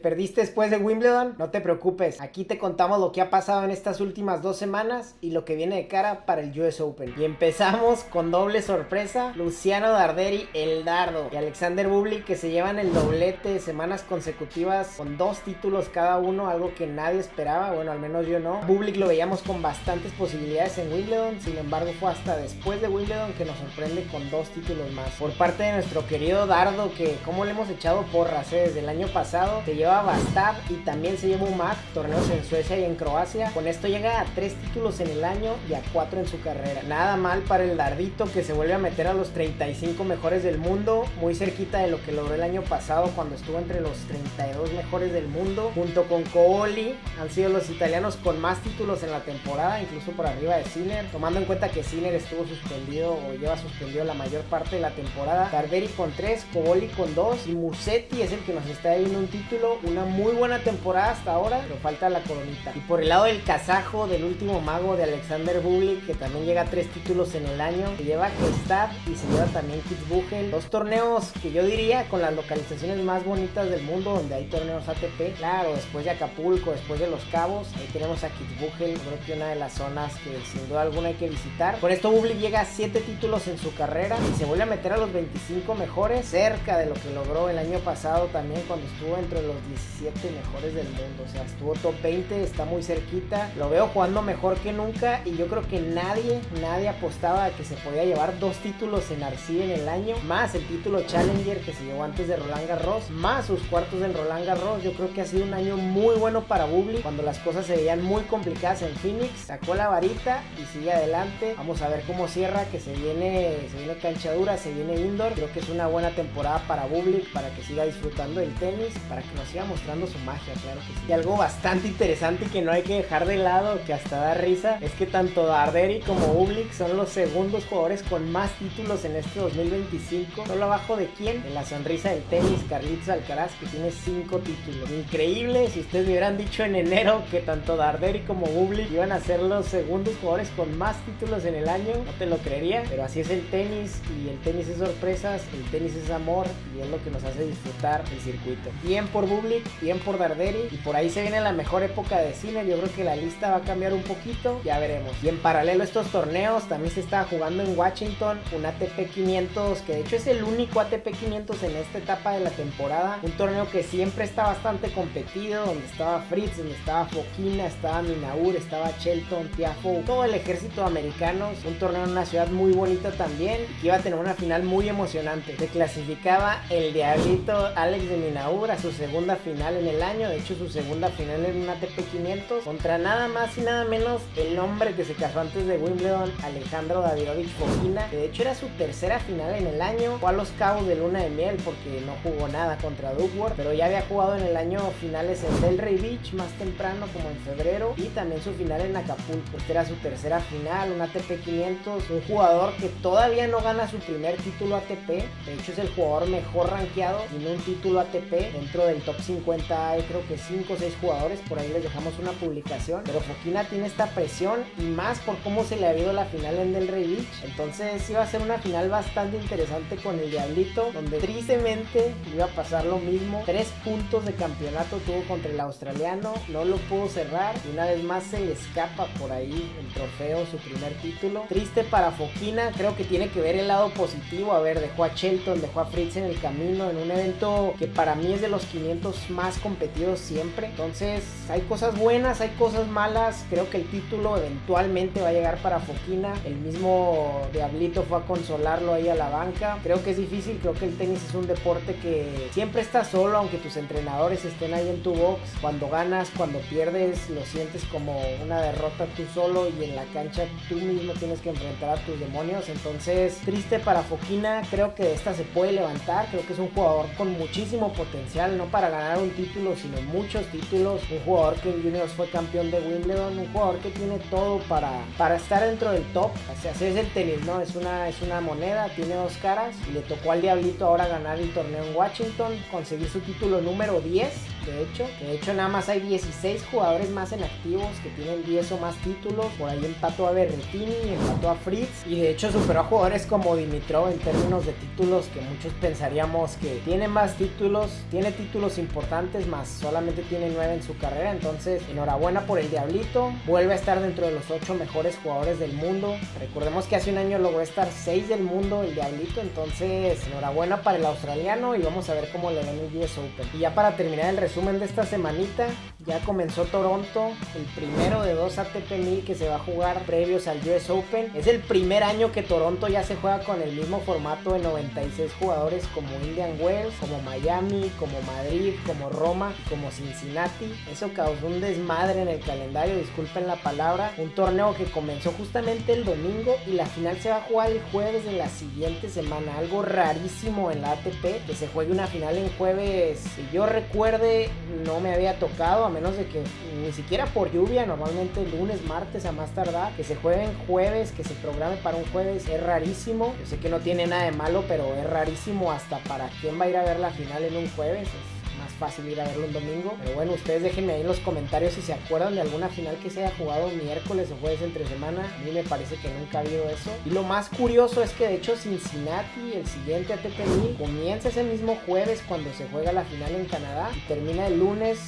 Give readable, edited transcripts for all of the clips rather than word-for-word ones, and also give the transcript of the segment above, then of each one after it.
¿Perdiste después de Wimbledon? No te preocupes, aquí te contamos lo que ha pasado en estas últimas 2 semanas y lo que viene de cara para el US Open. Y empezamos con doble sorpresa: Luciano Darderi, el Dardo, y Alexander Bublik, que se llevan el doblete de semanas consecutivas con 2 títulos cada uno, algo que nadie esperaba, bueno, al menos yo no. Bublik lo veíamos con bastantes posibilidades en Wimbledon, sin embargo fue hasta después de Wimbledon que nos sorprende con 2 títulos más. Por parte de nuestro querido Dardo, que como le hemos echado porras desde el año pasado, se lleva Bastad y también se lleva UMAC, torneos en Suecia y en Croacia. Con esto llega a 3 títulos en el año y a 4 en su carrera. Nada mal para el Dardito, que se vuelve a meter a los 35 mejores del mundo, muy cerquita de lo que logró el año pasado cuando estuvo entre los 32 mejores del mundo. Junto con Cooli han sido los italianos con más títulos en la temporada, incluso por arriba de Sinner, tomando en cuenta que Sinner estuvo suspendido o lleva suspendido la mayor parte de la temporada. Darderi con 3, Cooli con 2 y Musetti es el que nos está dando un título. Una muy buena temporada hasta ahora, pero falta la coronita. Y por el lado del kazajo, del último mago de Alexander Bublik, que también llega a 3 títulos en el año, se lleva Gstaad y se lleva también Kitzbühel. 2 torneos que yo diría con las localizaciones más bonitas del mundo, donde hay torneos ATP. Claro, después de Acapulco, después de Los Cabos, ahí tenemos a Kitzbühel, creo que una de las zonas que sin duda alguna hay que visitar. Con esto Bublik llega a 7 títulos en su carrera y se vuelve a meter a los 25 mejores, cerca de lo que logró el año pasado también, cuando estuvo entre los 17 mejores del mundo. O sea, estuvo top 20, está muy cerquita. Lo veo jugando mejor que nunca y yo creo que nadie apostaba a que se podía llevar 2 títulos en Arcí en el año, más el título Challenger que se llevó antes de Roland Garros, más sus cuartos en Roland Garros. Yo creo que ha sido un año muy bueno para Bublik, cuando las cosas se veían muy complicadas en Phoenix, sacó la varita y sigue adelante. Vamos a ver cómo cierra, que se viene cancha dura, se viene indoor. Creo que es una buena temporada para Bublik, para que siga disfrutando del tenis, para que nos siga mostrando su magia, claro que sí. Y algo bastante interesante y que no hay que dejar de lado, que hasta da risa, es que tanto Darderi como Bublik son los segundos jugadores con más títulos en este 2025, solo abajo de quién, de la sonrisa del tenis, Carlitos Alcaraz, que tiene 5 títulos. Increíble. Si ustedes me hubieran dicho en enero que tanto Darderi como Bublik iban a ser los segundos jugadores con más títulos en el año, no te lo creería, pero así es el tenis, y el tenis es sorpresas, el tenis es amor, y es lo que nos hace disfrutar el circuito. Bien por Bublik, bien por Darderi, y por ahí se viene la mejor época de Sinner. Yo creo que la lista va a cambiar un poquito, ya veremos. Y en paralelo a estos torneos también se está jugando en Washington un ATP 500, que de hecho es el único ATP 500 en esta etapa de la temporada, un torneo que siempre está bastante competido, donde estaba Fritz, donde estaba Fokina, estaba Minaur, estaba Shelton, Tiafoe, todo el ejército americano. Un torneo en una ciudad muy bonita también, y que iba a tener una final muy emocionante. Se clasificaba el diablito Alex de Minaur a su segunda final en el año, de hecho su segunda final en un ATP 500, contra nada más y nada menos el hombre que se casó antes de Wimbledon, Alejandro Davidovich Fokina, que de hecho era su tercera final en el año. Fue a Los Cabos de luna de miel porque no jugó nada contra Duckworth, pero ya había jugado en el año finales en Delray Beach más temprano, como en febrero, y también su final en Acapulco. Esta era su tercera final, un ATP 500, un jugador que todavía no gana su primer título ATP, de hecho es el jugador mejor rankeado, tiene un título ATP dentro del top 50, hay creo que 5 o 6 jugadores, por ahí les dejamos una publicación, pero Fokina tiene esta presión, y más por cómo se le ha habido la final en Delray Beach. Entonces iba a ser una final bastante interesante con el diablito, donde tristemente iba a pasar lo mismo. 3 puntos de campeonato tuvo contra el australiano, no lo pudo cerrar, y una vez más se le escapa por ahí el trofeo, su primer título. Triste para Fokina, creo que tiene que ver el lado positivo. A ver, dejó a Shelton, dejó a Fritz en el camino, en un evento que para mí es de los 500 más competidos siempre. Entonces hay cosas buenas, hay cosas malas. Creo que el título eventualmente va a llegar para Fokina. El mismo diablito fue a consolarlo ahí a la banca. Creo que es difícil, creo que el tenis es un deporte que siempre estás solo, aunque tus entrenadores estén ahí en tu box. Cuando ganas, cuando pierdes, lo sientes como una derrota tú solo, y en la cancha tú mismo tienes que enfrentar a tus demonios. Entonces triste para Fokina, creo que de esta se puede levantar. Creo que es un jugador con muchísimo potencial, no para ganar un título, sino muchos títulos. Un jugador que en Juniors fue campeón de Wimbledon, un jugador que tiene todo para estar dentro del top. O sea, así es el tenis, ¿no? Es una moneda, tiene 2 caras, y le tocó al diablito ahora ganar el torneo en Washington, conseguir su título número 10 De hecho nada más hay 16 jugadores más en activos que tienen 10 o más títulos. Por ahí empató a Berrettini, empató a Fritz y de hecho superó a jugadores como Dimitrov en términos de títulos, que muchos pensaríamos que tiene más títulos, tiene títulos importantes, más solamente tiene 9 en su carrera. Entonces enhorabuena por el Diablito, vuelve a estar dentro de los 8 mejores jugadores del mundo. Recordemos que hace un año logró estar 6 del mundo el Diablito, entonces enhorabuena para el australiano y vamos a ver cómo le va en el US Open. Y ya para terminar el resumen de esta semanita, ya comenzó Toronto, el primero de 2 ATP 1000 que se va a jugar previos al US Open. Es el primer año que Toronto ya se juega con el mismo formato de 96 jugadores como Indian Wells, como Miami, como Madrid, como Roma, como Cincinnati. Eso causó un desmadre en el calendario, disculpen la palabra. Un torneo que comenzó justamente el domingo y la final se va a jugar el jueves de la siguiente semana. Algo rarísimo en la ATP, que se juegue una final en jueves. Si yo recuerde, no me había tocado, a menos de que ni siquiera por lluvia, normalmente lunes, martes a más tardar, que se juegue en jueves, que se programe para un jueves, es rarísimo. Yo sé que no tiene nada de malo, pero es rarísimo hasta para quién va a ir a ver la final en un jueves. Es más fácil ir a verlo un domingo. Pero bueno, ustedes déjenme ahí en los comentarios si se acuerdan de alguna final que se haya jugado miércoles o jueves entre semana. A mí me parece que nunca ha habido eso. Y lo más curioso es que de hecho Cincinnati, el siguiente ATP 1000, comienza ese mismo jueves cuando se juega la final en Canadá y termina el lunes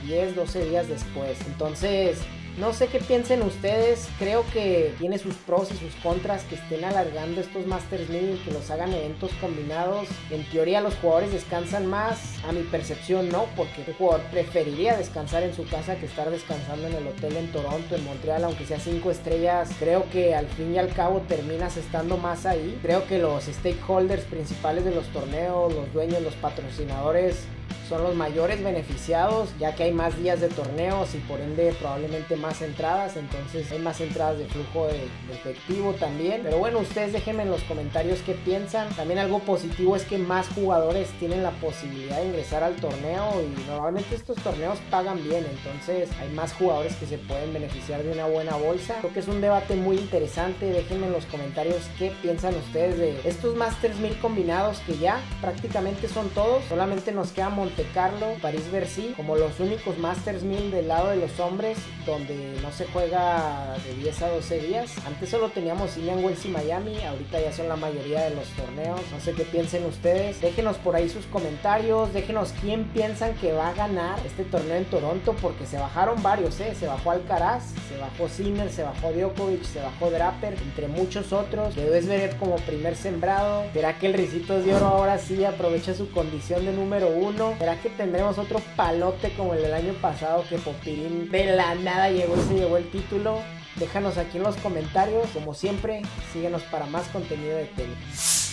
de 10-12 días después. Entonces, no sé qué piensen ustedes, creo que tiene sus pros y sus contras que estén alargando estos Masters 1000 y que los hagan eventos combinados. En teoría los jugadores descansan más, a mi percepción no, porque un jugador preferiría descansar en su casa que estar descansando en el hotel en Toronto, en Montreal, aunque sea 5 estrellas. Creo que al fin y al cabo terminas estando más ahí. Creo que los stakeholders principales de los torneos, los dueños, los patrocinadores, son los mayores beneficiados, ya que hay más días de torneos y por ende probablemente más entradas, entonces hay más entradas de flujo de efectivo también. Pero bueno, ustedes déjenme en los comentarios qué piensan. También algo positivo es que más jugadores tienen la posibilidad de ingresar al torneo y normalmente estos torneos pagan bien, entonces hay más jugadores que se pueden beneficiar de una buena bolsa. Creo que es un debate muy interesante, déjenme en los comentarios qué piensan ustedes de estos Masters 1000 combinados, que ya prácticamente son todos, solamente nos queda Monte Carlo, París-Bercy como los únicos Masters 1000 del lado de los hombres donde no se juega de 10 a 12 días. Antes solo teníamos Indian Wells y Miami, ahorita ya son la mayoría de los torneos. No sé qué piensen ustedes, déjenos por ahí sus comentarios, déjenos quién piensan que va a ganar este torneo en Toronto, porque se bajaron varios, se bajó Alcaraz, se bajó Sinner, se bajó Djokovic, se bajó Draper, entre muchos otros. Quedó Zverev como primer sembrado. ¿Será que el Ricitos de Oro ahora sí aprovecha su condición de número 1? ¿Será que tendremos otro palote como el del año pasado, que Popirín de la nada llegó y se llevó el título? Déjanos aquí en los comentarios. Como siempre, síguenos para más contenido de tenis.